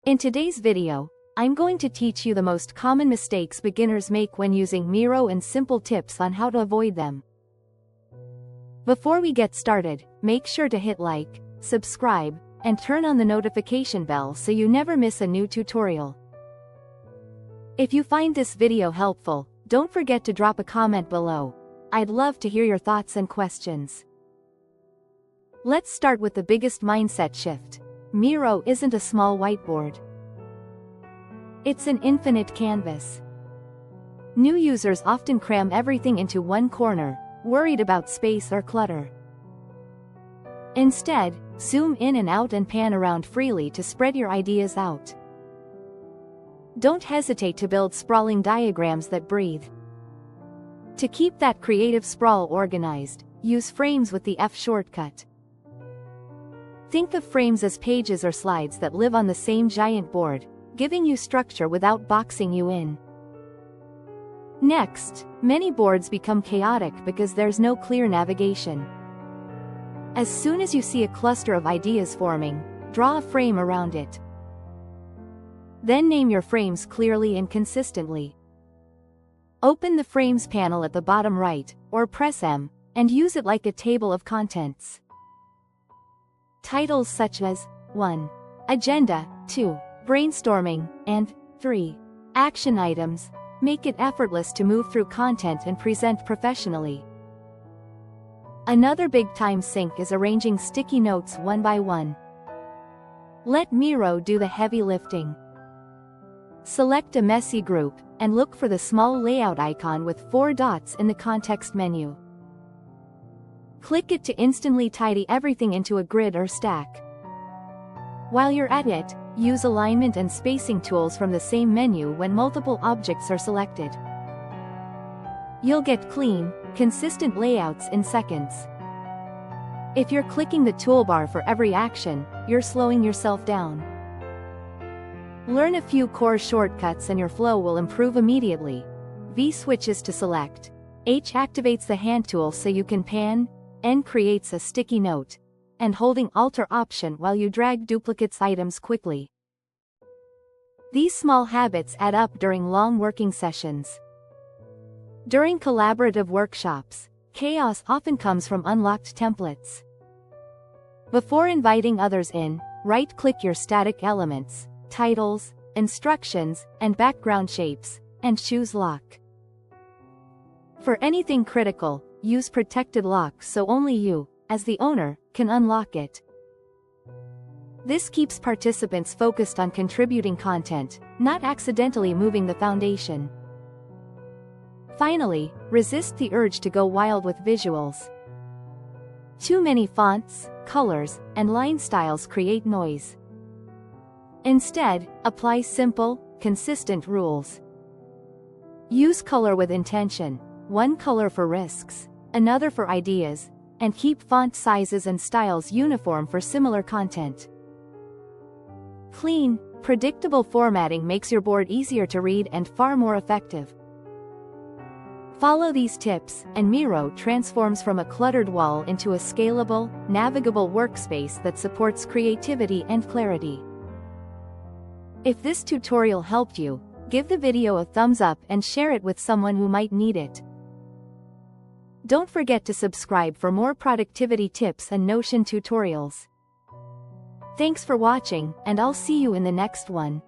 In today's video, I'm going to teach you the most common mistakes beginners make when using Miro and simple tips on how to avoid them. Before we get started, make sure to hit like, subscribe, and turn on the notification bell so you never miss a new tutorial. If you find this video helpful, don't forget to drop a comment below. I'd love to hear your thoughts and questions. Let's start with the biggest mindset shift. Miro isn't a small whiteboard. It's an infinite canvas. New users often cram everything into one corner, worried about space or clutter. Instead, zoom in and out and pan around freely to spread your ideas out. Don't hesitate to build sprawling diagrams that breathe. To keep that creative sprawl organized, use frames with the F shortcut. Think of frames as pages or slides that live on the same giant board, giving you structure without boxing you in. Next, many boards become chaotic because there's no clear navigation. As soon as you see a cluster of ideas forming, draw a frame around it. Then name your frames clearly and consistently. Open the Frames panel at the bottom right, or press M, and use it like a table of contents. Titles such as 1. Agenda, 2. Brainstorming, and 3. Action items make it effortless to move through content and present professionally. Another big-time sink is arranging sticky notes one by one. Let Miro do the heavy lifting. Select a messy group, and look for the small layout icon with 4 dots in the context menu. Click it to instantly tidy everything into a grid or stack. While you're at it, use alignment and spacing tools from the same menu when multiple objects are selected. You'll get clean, consistent layouts in seconds. If you're clicking the toolbar for every action, you're slowing yourself down. Learn a few core shortcuts and your flow will improve immediately. V switches to select. H activates the hand tool so you can pan, N creates a sticky note, and holding Alt or Option while you drag duplicates items quickly. These small habits add up during long working sessions. During collaborative workshops, chaos often comes from unlocked templates. Before inviting others in, right-click your static elements, titles, instructions, and background shapes, and choose Lock. For anything critical, use Protected Lock so only you, as the owner, can unlock it. This keeps participants focused on contributing content, not accidentally moving the foundation. Finally, resist the urge to go wild with visuals. Too many fonts, colors, and line styles create noise. Instead, apply simple, consistent rules. Use color with intention, one color for risks, another for ideas, and keep font sizes and styles uniform for similar content. Clean, predictable formatting makes your board easier to read and far more effective. Follow these tips, and Miro transforms from a cluttered wall into a scalable, navigable workspace that supports creativity and clarity. If this tutorial helped you, give the video a thumbs up and share it with someone who might need it. Don't forget to subscribe for more productivity tips and Notion tutorials. Thanks for watching, and I'll see you in the next one.